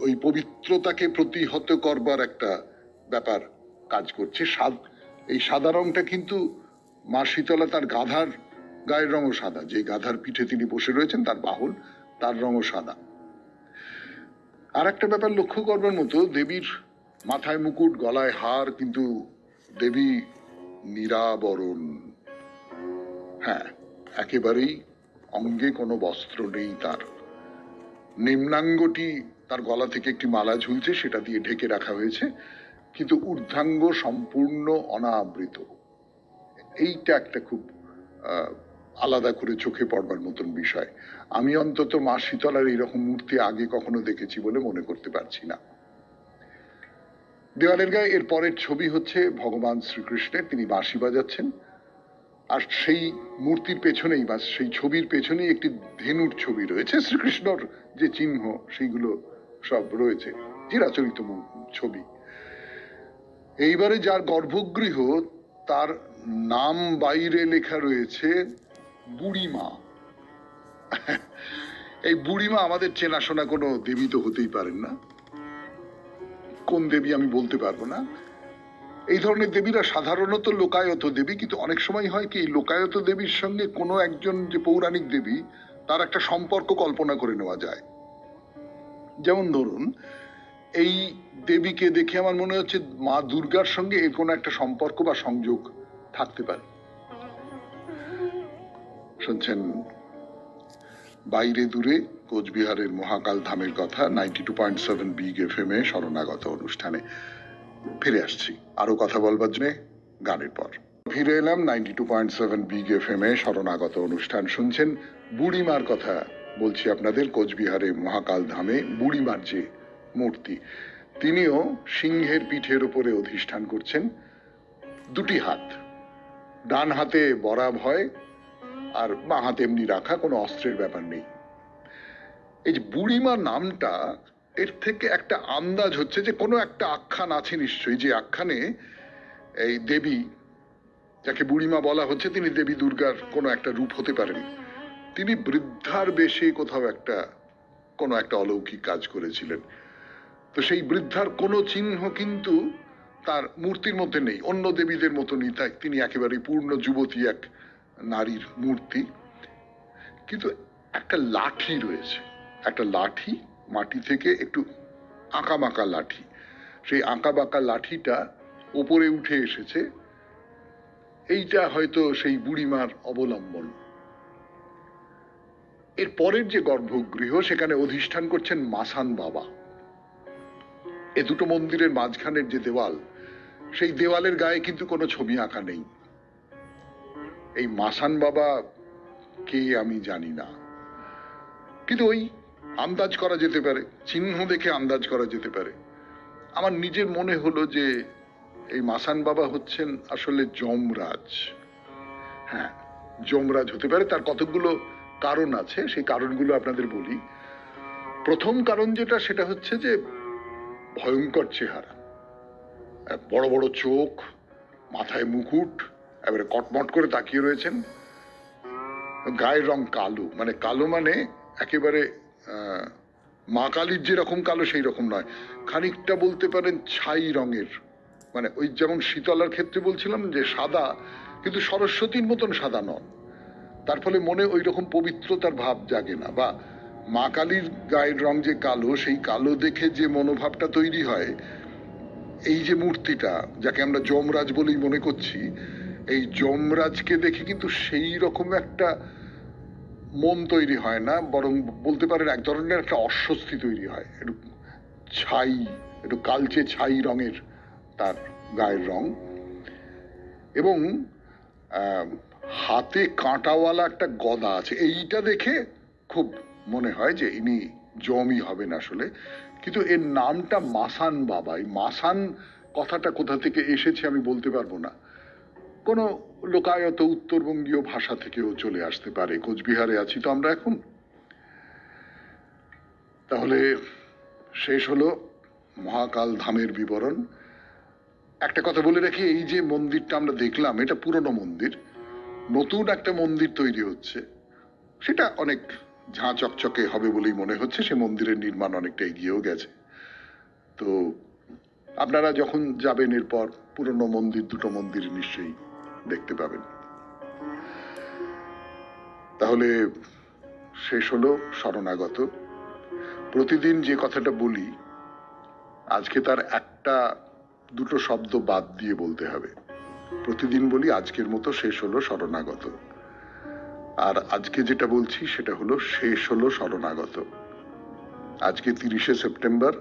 ওই পবিত্রতাকে প্রতিহত করবার একটা ব্যাপার কাজ করছে। এই সাদা রংটা কিন্তু মা শীতলা তার গাধার গায়ের রঙও সাদা, যে গাধার পিঠে তিনি বসে রয়েছেন, তার বাহন, তার রঙও সাদা। আর একটা ব্যাপার লক্ষ্য করবার মতো, দেবীর মাথায় মুকুট, গলায় হার, কিন্তু দেবী নিরাবরণ। হ্যাঁ, একেবারেই অঙ্গে কোনো বস্ত্র নেই তার। নিম্নাঙ্গটি তার গলা থেকে একটি মালা ঝুলছে, সেটা দিয়ে ঢেকে রাখা হয়েছে, কিন্তু ঊর্ধ্বাঙ্গ সম্পূর্ণ অনাবৃত। এইটা একটা খুব আলাদা করে চোখে পড়বার মতন বিষয়। আমি অন্তত মা শীতলার এইরকম মূর্তি আগে কখনো দেখেছি বলে মনে করতে পারছি না। দেওয়ালের গায়ে এর পরের ছবি হচ্ছে ভগবান শ্রীকৃষ্ণের, তিনি বাঁশি বাজাচ্ছেন। আর সেই মূর্তির পেছনেই বা সেই ছবির পেছনেই একটি ধেনুর ছবি রয়েছে। শ্রীকৃষ্ণর যে চিহ্ন সেইগুলো সব রয়েছে, চিরাচরিত ছবি। এইবারে যার গর্ভগৃহ, তার নাম বাইরে লেখা রয়েছে বুড়িমা। এই বুড়িমা আমাদের চেনাশোনা কোনো দেবী তো হতেই পারেন না। কোন দেবী আমি বলতে পারবো না। এই ধরনের দেবীরা সাধারণত লোকায়ত দেবী, কিন্তু অনেক সময় হয় কি, লোকায়ত দেবীর সঙ্গে কোনো একজন যে পৌরাণিক দেবী, তার একটা সম্পর্ক কল্পনা করে নেওয়া যায়। যেমন ধরুন, এই দেবীকে দেখে আমার মনে হচ্ছে মা দুর্গার সঙ্গে এর কোনো একটা সম্পর্ক বা সংযোগ থাকতে পারে। শুনছেন বাইরে দূরে, কোচবিহারের মহাকাল ধামের কথা 92.7 বিগ FM এ শরণাগত অনুষ্ঠানে। ফিরে আসছি আরো কথা বলবার জন্য গানের পর। ফিরে এলাম 92.7 বিগ FM এ শরণাগত অনুষ্ঠান। শুনছেন বুড়িমার কথা বলছি আপনাদের। কোচবিহারে মহাকাল ধামে বুড়িমার যে মূর্তি, তিনিও সিংহের পিঠের উপরে অধিষ্ঠান করছেন। দুটি হাত, ডান হাতে বরাব হয় আর বাঁ হাতে এমনি রাখা, কোনো অস্ত্রের ব্যাপার নেই। এই যে বুড়িমা নামটা, এর থেকে একটা আন্দাজ হচ্ছে যে কোনো একটা আখ্যান আছে নিশ্চয়ই, যে আখ্যানে এই দেবী যাকে বুড়িমা বলা হচ্ছে, তিনি দেবী দুর্গার কোনো একটা রূপ হতে পারেন। তিনি বৃদ্ধার বেশে কোথাও কোনো একটা অলৌকিক কাজ করেছিলেন। তো সেই বৃদ্ধার কোনো চিহ্ন কিন্তু তার মূর্তির মধ্যে নেই, অন্য দেবীদের মতনই। তাই তিনি একেবারে পূর্ণ যুবতী এক নারীর মূর্তি। কিন্তু একটা লাঠি রয়েছে, একটা লাঠি, মাটি থেকে একটু আঁকা বাঁকা লাঠি। সেই আঁকা বাঁকা লাঠিটা ওপরে উঠে এসেছে। এইটা হয়তো সেই বুড়িমার অবলম্বন। এর পরের যে গর্ভগৃহ, সেখানে অধিষ্ঠান করছেন মাসান বাবা। এ দুটো মন্দিরের মাঝখানের যে দেওয়াল, সেই দেওয়ালের গায়ে কিন্তু কোনো ছবি আঁকা নেই। এই মাসান বাবা কে আমি জানি না, কিন্তু ওই আন্দাজ করা যেতে পারে, চিহ্ন দেখে আন্দাজ করা যেতে পারে। আমার নিজের মনে হলো যে এই মাসান বাবা হচ্ছেন আসলে যমরাজ। হ্যাঁ, যমরাজ হতে পারে। তার কতগুলো কারণ আছে, সেই কারণগুলো আপনাদের বলি। প্রথম কারণ যেটা, সেটা হচ্ছে যে ভয়ঙ্কর চেহারা, বড় বড় চোখ, মাথায় মুকুট, এবারে কটমট করে তাকিয়ে রয়েছেন। গায়ের রং কালো, মানে কালো মানে একেবারে মা কালীর যেরকম কালো সেই রকম নয়, খানিকটা বলতে পারেন ছাই রঙের। মানে ওই যেমন শীতলার ক্ষেত্রে বলছিলাম যে সাদা, কিন্তু সরস্বতীর মতন সাদা নন। তার ফলে মনে ওই রকম পবিত্রতার ভাব জাগে না। বা মা কালীর গায়ের রং যে কালো, সেই কালো দেখে যে মনোভাবটা তৈরি হয়, এই যে মূর্তিটা যাকে আমরা যমরাজ বলেই মনে করছি, এই যমরাজকে দেখে কিন্তু সেই রকম একটা মন তৈরি হয় না, বরং বলতে পারেন এক ধরনের একটা অস্বস্তি তৈরি হয়। একটু ছাই, একটু কালচে ছাই রঙের তার গায়ের রং, এবং হাতে কাঁটাওয়ালা একটা গদা আছে। এইটা দেখে খুব মনে হয় যে ইনি জমই হবেন আসলে। কিন্তু এর নামটা মাসান বাবা। এই মাসান কথাটা কোথা থেকে এসেছে আমি বলতে পারবো না। কোনো লোকায়ত উত্তরবঙ্গীয় ভাষা থেকেও চলে আসতে পারে। কোচবিহারে আছি তো আমরা এখন। তাহলে শেষ হলো মহাকাল ধামের বিবরণ। একটা কথা বলে রাখি, এই যে মন্দিরটা আমরা দেখলাম, এটা পুরনো মন্দির। নতুন একটা মন্দির তৈরি হচ্ছে, সেটা অনেক ঝাঁ চকচকে হবে বলেই মনে হচ্ছে। সে মন্দিরের নির্মাণ অনেকটা এগিয়েও গেছে। তো আপনারা যখন যাবেন এরপর পুরনো মন্দির, দুটো মন্দির নিশ্চয়ই দেখতে পাবেন। তাহলে শেষ হলো শরণাগত। প্রতিদিন যে কথাটা বলি, আজকে তার একটা দুটো শব্দ বাদ দিয়ে বলতে হবে। প্রতিদিন বলি আজকের মতো শেষ হলো শরণাগত। আর আজকে যেটা বলছি সেটা হলো শেষ হলো শরণাগত। আজকে 30শে সেপ্টেম্বর,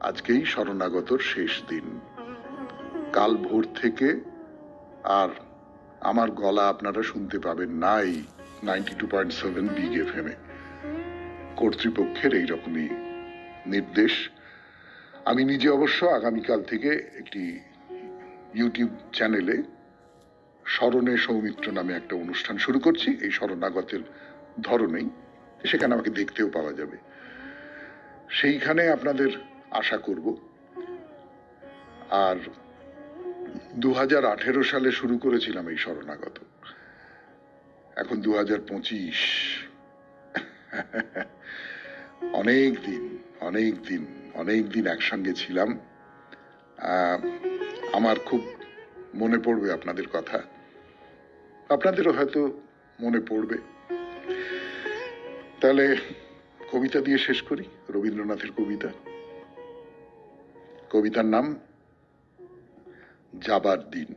আজকেই শরণাগতর শেষ দিন। কাল ভোর থেকে আর আমার গলা আপনারা শুনতে পাবেন নাই 92.7 বিগ FM এ। কর্তৃপক্ষের এইরকমই নির্দেশ। আমি নিজে অবশ্য আগামীকাল থেকে একটি ইউটিউব চ্যানেলে স্মরণে সৌমিত্র নামে একটা অনুষ্ঠান শুরু করছি, এই শরণাগতের ধরনেই। সেখানে আমাকে দেখতেও পাওয়া যাবে। সেইখানে আপনাদের আশা করব। আর 2018 সালে শুরু করেছিলাম এই শরণাগত, এখন 2025। অনেক দিন অনেক দিন অনেক দিন একসঙ্গে ছিলাম। আমার খুব মনে পড়বে আপনাদের কথা, আপনাদেরও হয়তো মনে পড়বে। তাহলে কবিতা দিয়ে শেষ করি, রবীন্দ্রনাথের কবিতা। কবিতার নাম যাবার দিন।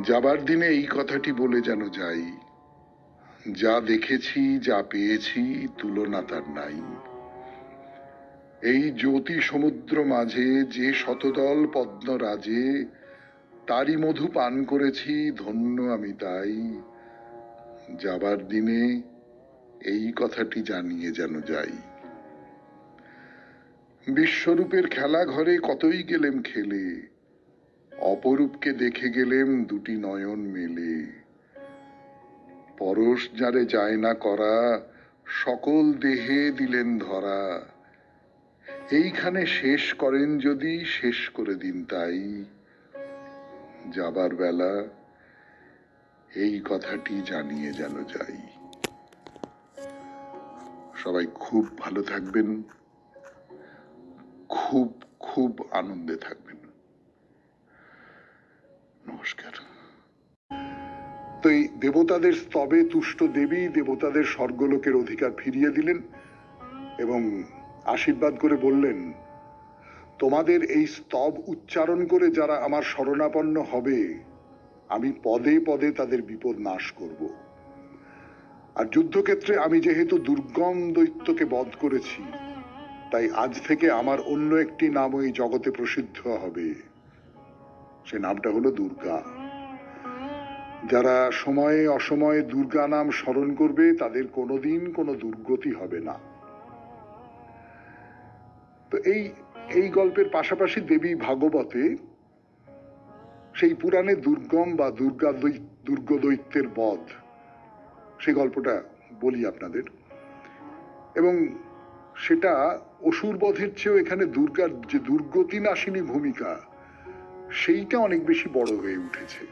যাবার দিনে এই কথাটি বলে যেন যাই, যা দেখেছি যা পেয়েছি তুলনা তার নাই। এই জ্যোতি সমুদ্র মাঝে যে শতদল পদ্মরাজে, তারই মধু পান করেছি ধন্য আমি তাই। যাবার দিনে এই কথাটি জানিয়ে যেন যাই। বিশ্বরূপের খেলা ঘরে কতই গেলেম খেলে, অপরূপকে দেখে গেলেম দুটি নয়ন মেলে। পরশ যারে যায় না করা, সকল দেহে দিলেন ধরা। এইখানে শেষ করেন যদি শেষ করে দিন তাই। যাবার বেলা এই কথাটি জানিয়ে যেন যাই। সবাই খুব ভালো থাকবেন, খুব খুব আনন্দে থাকবেন। নমস্কার। তো এই দেবতাদের স্তবে তুষ্ট দেবী দেবতাদের স্বর্গলোকের অধিকার ফিরিয়ে দিলেন এবং আশীর্বাদ করে বললেন, তোমাদের এই স্তব উচ্চারণ করে যারা আমার শরণাপন্ন হবে, আমি পদে পদে তাদের বিপদ নাশ করব। আর যুদ্ধক্ষেত্রে আমি যেহেতু দুর্গম দৈত্যকে বধ করেছি, তাই আজ থেকে আমার অন্য একটি নাম এই জগতে প্রসিদ্ধ হবে। সে নামটা হলো দুর্গা। যারা সময়ে অসময়ে দুর্গা নাম স্মরণ করবে তাদের কোনোদিন কোনো দুর্গতি হবে না। তো এই গল্পের পাশাপাশি দেবী ভাগবতে সেই পুরাণে দুর্গম বা দুর্গ দৈত্যের বধ, সেই গল্পটা বলি আপনাদের। এবং সেটা অসুর বধের চেয়েও এখানে দুর্গার যে দুর্গতি নাশিনী ভূমিকা, সেইটা অনেক বেশি বড় হয়ে উঠেছে।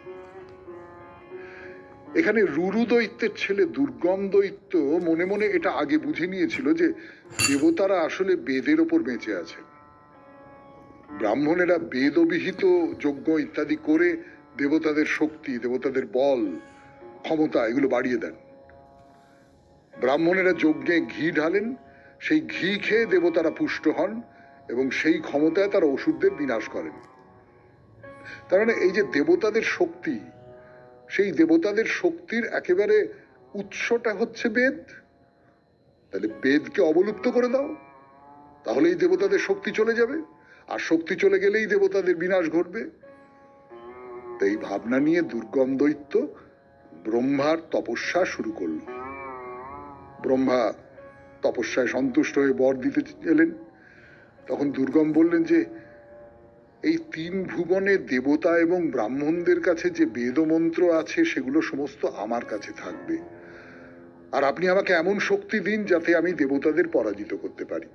এখানে রুরু দৈত্যের ছেলে দুর্গম দৈত্য মনে মনে এটা আগে বুঝে নিয়েছিল যে দেবতারা আসলে বেদের ওপর বেঁচে আছেন। ব্রাহ্মণেরা বেদ অভিহিত যজ্ঞ ইত্যাদি করে দেবতাদের শক্তি, দেবতাদের বল, ক্ষমতা এগুলো বাড়িয়ে দেন। ব্রাহ্মণেরা যজ্ঞে ঘি ঢালেন, সেই ঘি খেয়ে দেবতারা পুষ্ট হন এবং সেই ক্ষমতায় তারা অসুরদের বিনাশ করেন। তার মানে এই যে দেবতাদের শক্তি, সেই দেবতাদের শক্তির একেবারে উৎসটা হচ্ছে বেদ। তাহলে বেদকে অবলুপ্ত করে দাও, তাহলেই দেবতাদের শক্তি চলে যাবে, আর শক্তি চলে গেলেই দেবতাদের বিনাশ ঘটবে। এই ভাবনা নিয়ে দুর্গম দৈত্য ব্রহ্মার তপস্যা শুরু করল। ব্রহ্মা তপস্যায় সন্তুষ্ট হয়ে বর দিতে এলেন। তখন দুর্গম বললেন যে এই তিন ভুবনে দেবতা এবং ব্রাহ্মণদের কাছে যে বেদমন্ত্র আছে সেগুলো সমস্ত আমার কাছে থাকবে, আর আপনি আমাকে এমন শক্তি দিন যাতে আমি দেবতাদের পরাজিত করতে পারি।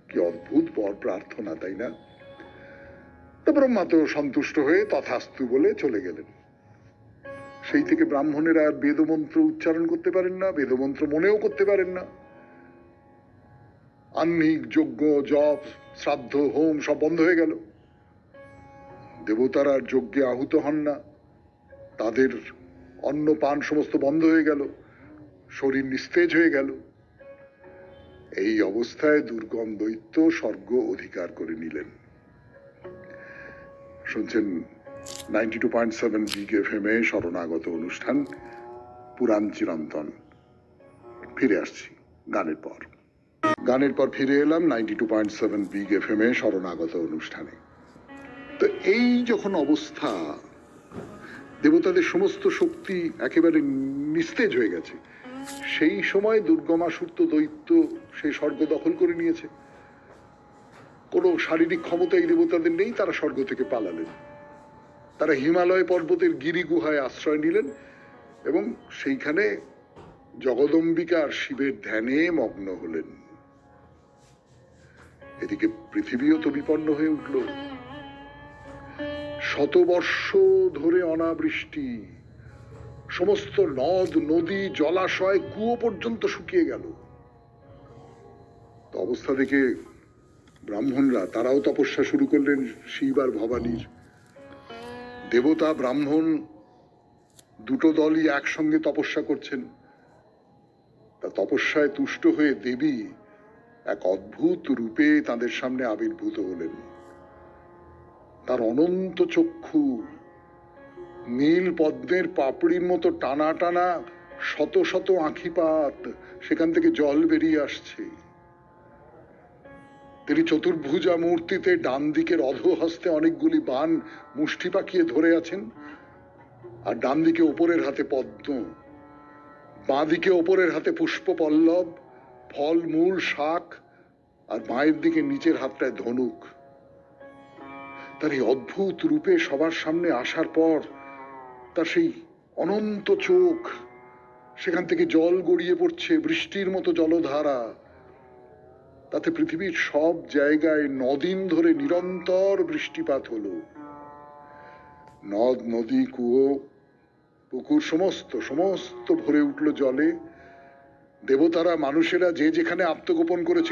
কি অদ্ভুত বর প্রার্থনা, তাই না? তো ব্রহ্মা তো সন্তুষ্ট হয়ে তথাস্তু বলে চলে গেলেন। সেই থেকে ব্রাহ্মণেরা আর বেদমন্ত্র উচ্চারণ করতে পারেন না, বেদমন্ত্র মনেও করতে পারেন না। আহ্নিক, যজ্ঞ, জপ, শ্রাদ্ধ, হোম সব বন্ধ হয়ে গেল। দেবতারা যজ্ঞে আহুত হন না, তাদের অন্ন পান সমস্ত বন্ধ হয়ে গেল, শরীর নিস্তেজ হয়ে গেল। এই অবস্থায় দুর্গম দৈত্য স্বর্গ অধিকার করে নিলেন। শুনছেন 92.7 বিগ এফএম এ শরণাগত অনুষ্ঠান পুরাণ চিরন্তন। ফিরে আসছি গানের পর। গানের পর ফিরে এলাম 92.7 বিগ এফএম এ শরণাগত অনুষ্ঠানে। তো এই যখন অবস্থা, দেবতাদের সমস্ত শক্তি একেবারে নিস্তেজ হয়ে গেছে, সেই সময় দুর্গমাসুর দৈত্য সেই স্বর্গ দখল করে নিয়েছে। কোনো শারীরিক ক্ষমতা এই দেবতাদের নেই, তারা স্বর্গ থেকে পালালেন। তারা হিমালয় পর্বতের গিরি গুহায় আশ্রয় নিলেন এবং সেইখানে জগদম্বিকার শিবের ধ্যানে মগ্ন হলেন। এদিকে পৃথিবীও তো বিপন্ন হয়ে উঠল। শতবর্ষ ধরে অনাবৃষ্টি, সমস্ত নদ নদী জলাশয় কুয়ো পর্যন্ত শুকিয়ে গেল। তো অবস্থা দেখে ব্রাহ্মণরা তারাও তপস্যা শুরু করলেন শিব আর ভবানীর। দেবতা ব্রাহ্মণ দুটো দলই একসঙ্গে তপস্যা করছেন। তা তপস্যায় তুষ্ট হয়ে দেবী এক অদ্ভুত রূপে তাদের সামনে আবির্ভূত হলেন। তার অনন্ত চক্ষু, নীল পদ্মের পাপড়ির মতো টানা টানা শত শত আঁখিপাত, সেখান থেকে জল বেরিয়ে আসছে। তিনি চতুর্ভুজা মূর্তিতে ডান দিকের অধোহস্তে অনেকগুলি বাণ মুষ্টি পাকিয়ে ধরে আছেন, আর ডান দিকে ওপরের হাতে পদ্ম, বাঁ দিকে ওপরের হাতে পুষ্প পল্লব, ফল মূল শাক, আর মায়ের দিকে নিচের হাতটায় ধনুক। তার এই অদ্ভুত রূপে সবার সামনে আসার পর তার সেই অনন্ত চোখ, সেখান থেকে জল গড়িয়ে পড়ছে বৃষ্টির মতো জলধারা। তাতে পৃথিবীর সব জায়গায় 9 দিন ধরে নিরন্তর বৃষ্টিপাত হলো। নদ নদী কুয়ো পুকুর সমস্ত সমস্ত ভরে উঠল জলে। দেবতারা মানুষেরা যে যেখানে আত্মগোপন করেছিল